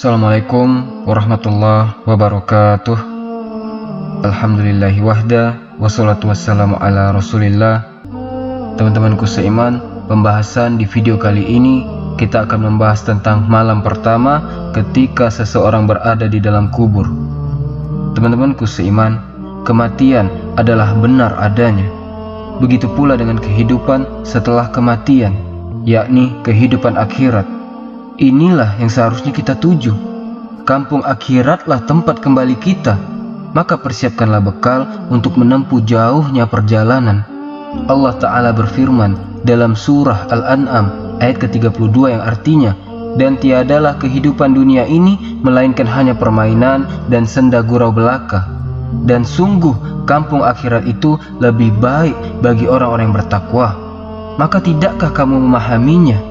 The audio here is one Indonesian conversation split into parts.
Assalamualaikum warahmatullahi wabarakatuh. Alhamdulillahi wahda, wassalatu wassalamu ala rasulillah. Teman-temanku seiman, pembahasan di video kali ini kita akan membahas tentang malam pertama ketika seseorang berada di dalam kubur. Teman-temanku seiman, kematian adalah benar adanya. Begitu pula dengan kehidupan setelah kematian, yakni kehidupan akhirat. Inilah yang seharusnya kita tuju. Kampung akhiratlah tempat kembali kita. Maka persiapkanlah bekal untuk menempuh jauhnya perjalanan. Allah Ta'ala berfirman dalam surah Al-An'am ayat ke-32 yang artinya, dan tiadalah kehidupan dunia ini melainkan hanya permainan dan senda gurau belaka. Dan sungguh kampung akhirat itu lebih baik bagi orang-orang yang bertakwa. Maka tidakkah kamu memahaminya?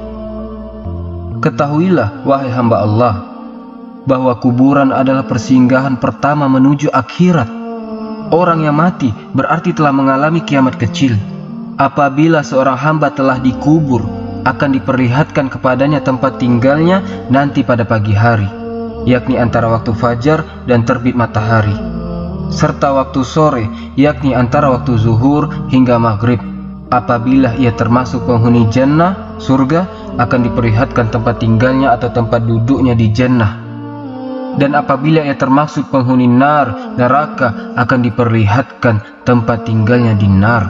Ketahuilah wahai hamba Allah, bahwa kuburan adalah persinggahan pertama menuju akhirat. Orang yang mati berarti telah mengalami kiamat kecil. Apabila seorang hamba telah dikubur, akan diperlihatkan kepadanya tempat tinggalnya nanti pada pagi hari, yakni antara waktu fajar dan terbit matahari, serta waktu sore, yakni antara waktu zuhur hingga maghrib. Apabila ia termasuk penghuni jannah, surga, akan diperlihatkan tempat tinggalnya atau tempat duduknya di jannah. Dan apabila ia termasuk penghuni nar, neraka, akan diperlihatkan tempat tinggalnya di nar.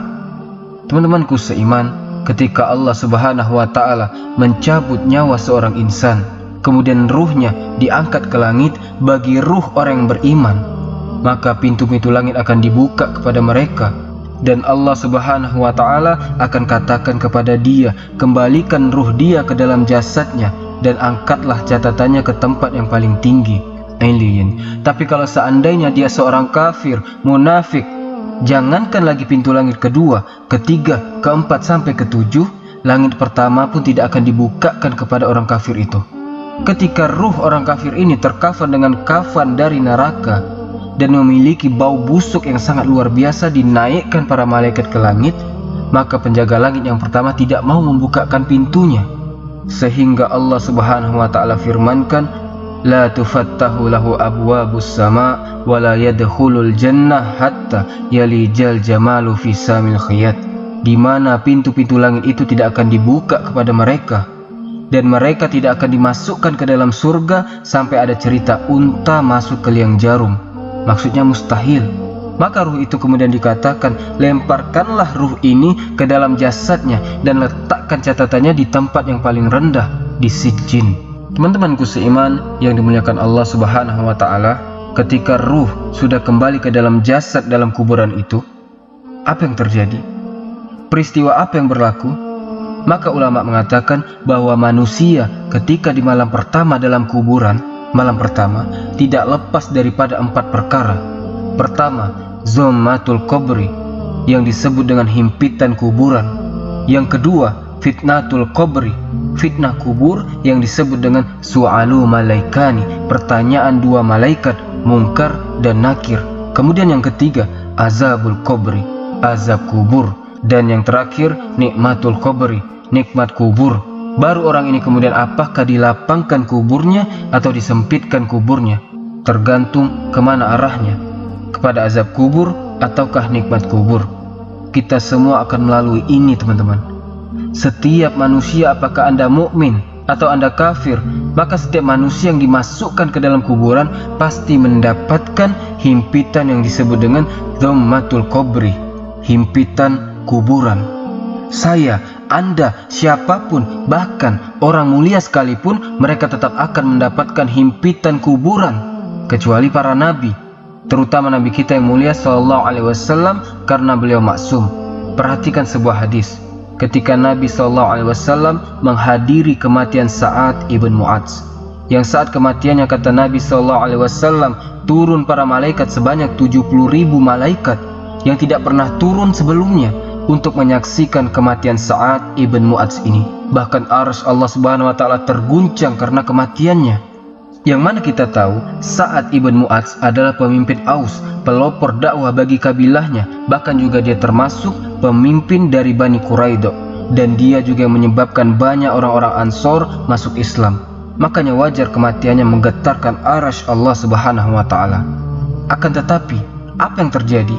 Teman-temanku seiman, ketika Allah Subhanahu wa Ta'ala mencabut nyawa seorang insan, kemudian ruhnya diangkat ke langit bagi ruh orang yang beriman, maka pintu-pintu langit akan dibuka kepada mereka. Dan Allah Subhanahu wa Ta'ala akan katakan kepada dia, kembalikan ruh dia ke dalam jasadnya dan angkatlah catatannya ke tempat yang paling tinggi, alien. Tapi kalau seandainya dia seorang kafir, munafik, jangankan lagi pintu langit kedua, ketiga, keempat sampai ketujuh, langit pertama pun tidak akan dibukakan kepada orang kafir itu. Ketika ruh orang kafir ini terkafan dengan kafan dari neraka dan memiliki bau busuk yang sangat luar biasa, dinaikkan para malaikat ke langit, maka penjaga langit yang pertama tidak mau membukakan pintunya, sehingga Allah Subhanahu wa Ta'ala firmankan, la tufattahu lahu abwabus sama wa la yadkhulul jannah hatta yalijal jamalu fi samil khiyat, di mana pintu-pintu langit itu tidak akan dibuka kepada mereka dan mereka tidak akan dimasukkan ke dalam surga sampai ada cerita unta masuk ke liang jarum. Maksudnya mustahil. Maka ruh itu kemudian dikatakan, lemparkanlah ruh ini ke dalam jasadnya dan letakkan catatannya di tempat yang paling rendah, di sijjin. Teman-temanku seiman yang dimuliakan Allah Subhanahu wa Ta'ala, ketika ruh sudah kembali ke dalam jasad dalam kuburan itu, apa yang terjadi? Peristiwa apa yang berlaku? Maka ulama mengatakan bahwa manusia ketika di malam pertama dalam kuburan, malam pertama tidak lepas daripada 4 perkara. Pertama, zommatul qabri, yang disebut dengan himpitan kuburan. Yang kedua, fitnatul qabri, fitnah kubur, yang disebut dengan su'alu malaikani, pertanyaan 2 malaikat, Munkar dan Nakir. Kemudian yang ketiga, azabul qabri, azab kubur. Dan yang terakhir, nikmatul qabri, nikmat kubur. Baru orang ini kemudian apakah dilapangkan kuburnya atau disempitkan kuburnya, tergantung kemana arahnya, kepada azab kubur ataukah nikmat kubur. Kita semua akan melalui ini, teman-teman. Setiap manusia, apakah Anda mukmin atau Anda kafir, maka setiap manusia yang dimasukkan ke dalam kuburan pasti mendapatkan himpitan yang disebut dengan dhammatul qabri, himpitan kuburan. Saya, Anda, siapapun, bahkan orang mulia sekalipun, mereka tetap akan mendapatkan himpitan kuburan, kecuali para nabi, terutama nabi kita yang mulia sallallahu alaihi wasallam, karena beliau maksum. Perhatikan sebuah hadis ketika Nabi sallallahu alaihi wasallam menghadiri kematian Sa'ad ibn Mu'adz, yang saat kematiannya, kata Nabi sallallahu alaihi wasallam, turun para malaikat sebanyak 70.000 malaikat yang tidak pernah turun sebelumnya untuk menyaksikan kematian Sa'ad ibn Mu'adz ini. Bahkan arsy Allah subhanahu wa ta'ala terguncang karena kematiannya. Yang mana kita tahu Sa'ad ibn Mu'adz adalah pemimpin Aus, pelopor dakwah bagi kabilahnya. Bahkan juga dia termasuk pemimpin dari Bani Quraidah, dan dia juga yang menyebabkan banyak orang-orang Ansor masuk Islam. Makanya wajar kematiannya menggetarkan arsy Allah subhanahu wa ta'ala. Akan tetapi, apa yang terjadi?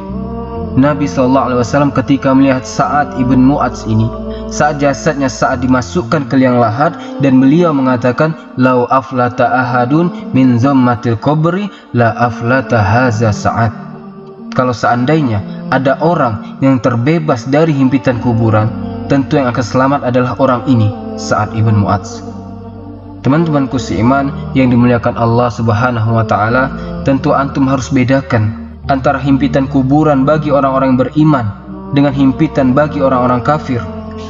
Nabi SAW ketika melihat Sa'ad ibn Mu'adz ini, saat jasadnya Sa'ad dimasukkan ke liang lahat, dan beliau mengatakan, lau aflata ahadun min zammatil qabri la aflata haza Sa'ad. Kalau seandainya ada orang yang terbebas dari himpitan kuburan, tentu yang akan selamat adalah orang ini, Sa'ad ibn Mu'adz. Teman-temanku seiman yang dimuliakan Allah subhanahu wa ta'ala, tentu antum harus bedakan antara himpitan kuburan bagi orang-orang yang beriman dengan himpitan bagi orang-orang kafir.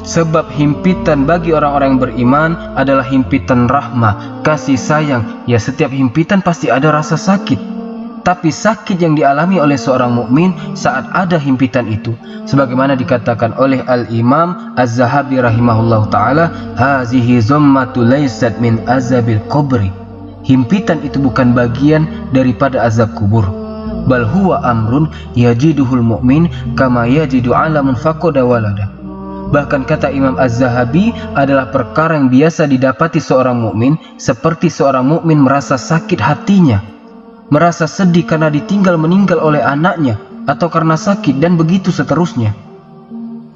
Sebab himpitan bagi orang-orang yang beriman adalah himpitan rahmah, kasih sayang. Ya, setiap himpitan pasti ada rasa sakit, tapi sakit yang dialami oleh seorang mukmin saat ada himpitan itu, sebagaimana dikatakan oleh Al-Imam Az-Zahabi rahimahullahu ta'ala, hazihi zammatu laysat min azabil qabri. Himpitan itu bukan bagian daripada azab kubur, bal huwa amrun yajiduhul mu'min kama yajidu alamun faqada walada. Bahkan kata Imam Az-Zahabi, adalah perkara yang biasa didapati seorang mukmin, seperti seorang mukmin merasa sakit hatinya, merasa sedih karena ditinggal meninggal oleh anaknya, atau karena sakit, dan begitu seterusnya.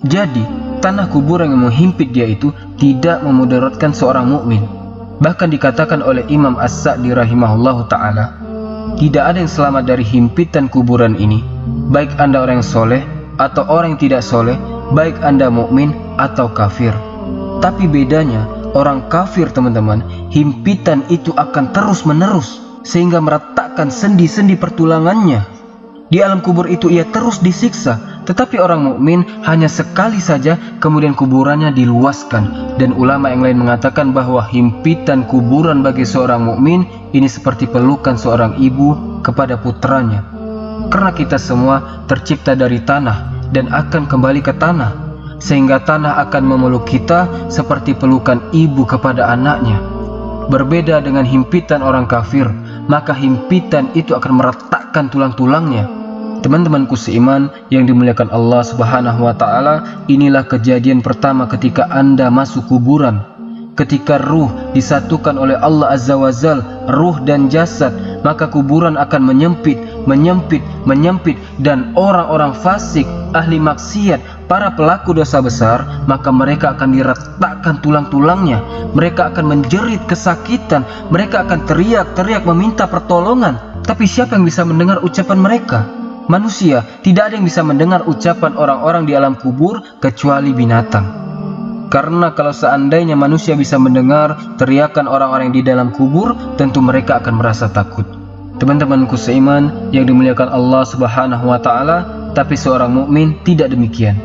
Jadi tanah kuburan yang menghimpit dia itu tidak memudaratkan seorang mukmin. Bahkan dikatakan oleh Imam As-Sa'di rahimahullahu ta'ala, tidak ada yang selamat dari himpitan kuburan ini, baik Anda orang yang soleh atau orang yang tidak soleh, baik Anda mukmin atau kafir. Tapi bedanya, orang kafir teman-teman, himpitan itu akan terus menerus sehingga meretakkan sendi-sendi pertulangannya. Di alam kubur itu ia terus disiksa. Tetapi orang mukmin hanya sekali saja, kemudian kuburannya diluaskan. Dan ulama yang lain mengatakan bahwa himpitan kuburan bagi seorang mukmin ini seperti pelukan seorang ibu kepada putranya. Karena kita semua tercipta dari tanah dan akan kembali ke tanah, sehingga tanah akan memeluk kita seperti pelukan ibu kepada anaknya. Berbeda dengan himpitan orang kafir, maka himpitan itu akan meretakkan tulang-tulangnya. Teman-temanku seiman yang dimuliakan Allah subhanahu wa ta'ala, inilah kejadian pertama ketika Anda masuk kuburan. Ketika ruh disatukan oleh Allah Azza wa Jal, ruh dan jasad, maka kuburan akan menyempit, dan orang-orang fasik, ahli maksiat, para pelaku dosa besar, maka mereka akan diretakkan tulang-tulangnya. Mereka akan menjerit kesakitan, mereka akan teriak-teriak meminta pertolongan. Tapi siapa yang bisa mendengar ucapan mereka? Manusia, tidak ada yang bisa mendengar ucapan orang-orang di alam kubur kecuali binatang. Karena kalau seandainya manusia bisa mendengar teriakan orang-orang di dalam kubur, tentu mereka akan merasa takut. Teman-temanku seiman yang dimuliakan Allah subhanahu wa ta'ala, tapi seorang mukmin tidak demikian.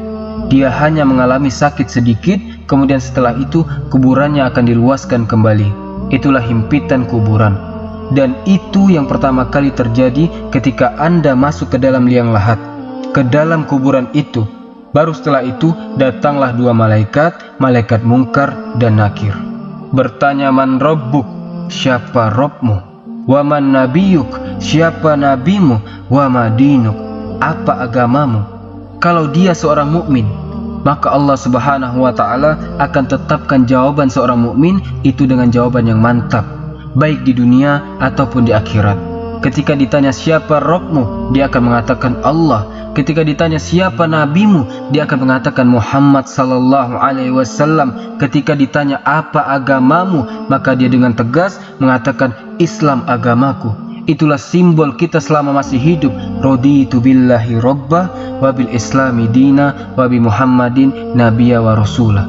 Dia hanya mengalami sakit sedikit, kemudian setelah itu kuburannya akan diluaskan kembali. Itulah himpitan kuburan. Dan itu yang pertama kali terjadi ketika Anda masuk ke dalam liang lahat, ke dalam kuburan itu. Baru setelah itu datanglah dua malaikat, malaikat Munkar dan Nakir. Bertanya, man rabbuk, siapa Rabbmu? Wa man nabiyuk, siapa nabimu? Wa ma dinuk, apa agamamu? Kalau dia seorang mukmin, maka Allah subhanahu wa ta'ala akan tetapkan jawaban seorang mukmin itu dengan jawaban yang mantap, baik di dunia ataupun di akhirat. Ketika ditanya siapa Rabbmu, dia akan mengatakan Allah. Ketika ditanya siapa nabimu, dia akan mengatakan Muhammad sallallahu alaihi wasallam. Ketika ditanya apa agamamu, maka dia dengan tegas mengatakan Islam agamaku. Itulah simbol kita selama masih hidup. Raditu billahi rabbah wa bil islami dina wa bi Muhammadin nabiyya wa rasulah.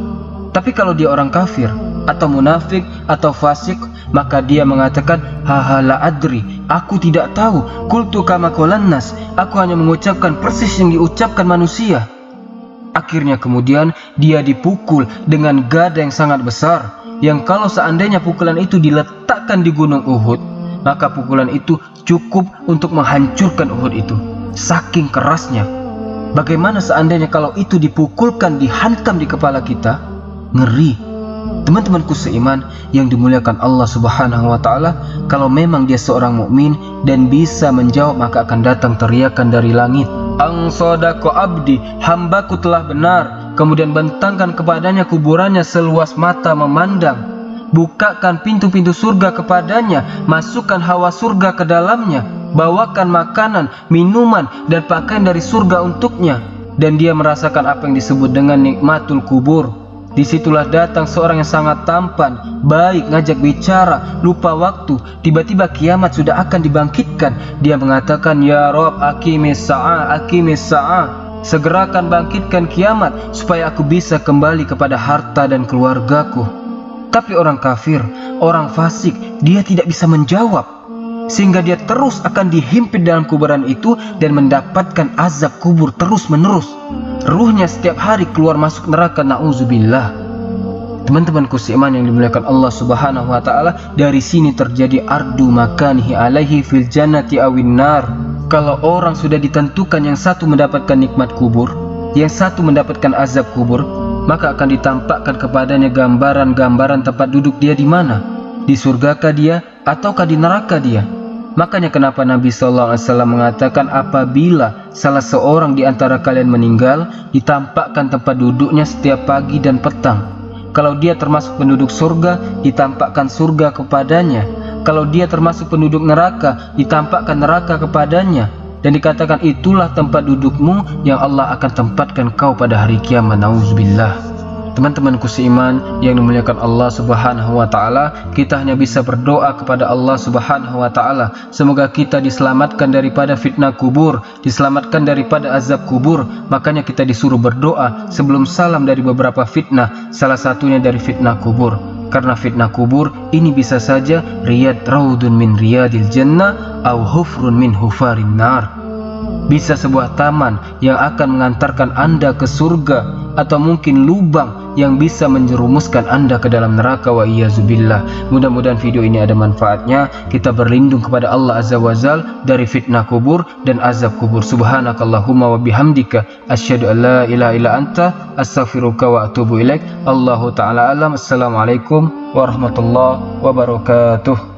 Tapi kalau dia orang kafir atau munafik atau fasik, maka dia mengatakan, haha la adri, aku tidak tahu, qultu kama qalan nas, aku hanya mengucapkan persis yang diucapkan manusia. Akhirnya kemudian dia dipukul dengan gada yang sangat besar, yang kalau seandainya pukulan itu diletakkan di gunung Uhud, maka pukulan itu cukup untuk menghancurkan Uhud itu, saking kerasnya. Bagaimana seandainya kalau itu dipukulkan, dihantam di kepala kita? Ngeri. Teman-temanku seiman yang dimuliakan Allah Subhanahu wa taala, kalau memang dia seorang mukmin dan bisa menjawab, maka akan datang teriakan dari langit, "Ang sadaqa abdi, hambaku telah benar." Kemudian bentangkan kepadanya kuburannya seluas mata memandang. Bukakan pintu-pintu surga kepadanya, masukkan hawa surga ke dalamnya, bawakan makanan, minuman, dan pakaian dari surga untuknya. Dan dia merasakan apa yang disebut dengan nikmatul kubur. Disitulah datang seorang yang sangat tampan, baik, ngajak bicara, lupa waktu. Tiba-tiba kiamat sudah akan dibangkitkan. Dia mengatakan, "Ya Rob, aqimis sa'ah, aqimis sa'ah." Segerakan bangkitkan kiamat supaya aku bisa kembali kepada harta dan keluargaku. Tapi orang kafir, orang fasik, dia tidak bisa menjawab, sehingga dia terus akan dihimpit dalam kuburan itu dan mendapatkan azab kubur terus menerus. Ruhnya setiap hari keluar masuk neraka, na'udzubillah. Teman-temanku seiman yang dimuliakan Allah Subhanahu wa taala, dari sini terjadi ardu makanihi alaihi fil jannati awin nar. Kalau orang sudah ditentukan yang satu mendapatkan nikmat kubur, yang satu mendapatkan azab kubur, maka akan ditampakkan kepadanya gambaran-gambaran tempat duduk dia di mana, di surgakah dia ataukah di neraka dia. Makanya kenapa Nabi SAW mengatakan, apabila salah seorang di antara kalian meninggal, ditampakkan tempat duduknya setiap pagi dan petang. Kalau dia termasuk penduduk surga, ditampakkan surga kepadanya. Kalau dia termasuk penduduk neraka, ditampakkan neraka kepadanya. Dan dikatakan, itulah tempat dudukmu yang Allah akan tempatkan kau pada hari kiamat. Nauzubillah. Teman-temanku seiman yang dimuliakan Allah Subhanahu wa taala, kita hanya bisa berdoa kepada Allah Subhanahu wa taala, semoga kita diselamatkan daripada fitnah kubur, diselamatkan daripada azab kubur. Makanya kita disuruh berdoa sebelum salam dari beberapa fitnah, salah satunya dari fitnah kubur. Karena fitnah kubur ini bisa saja riyad raudun min riyadil jannah au hufrun min hufarin nar. Bisa sebuah taman yang akan mengantarkan Anda ke surga, atau mungkin lubang yang bisa menjerumuskan Anda ke dalam neraka, wa iyyazubillah. Mudah-mudahan video ini ada manfaatnya. Kita berlindung kepada Allah Azza wa Jal dari fitnah kubur dan azab kubur. Subhanakallahumma wa bihamdika asyhadu an la ilaha illa anta astaghfiruka wa atubu ilaik. Allahu ta'ala alam. Assalamualaikum warahmatullahi wabarakatuh.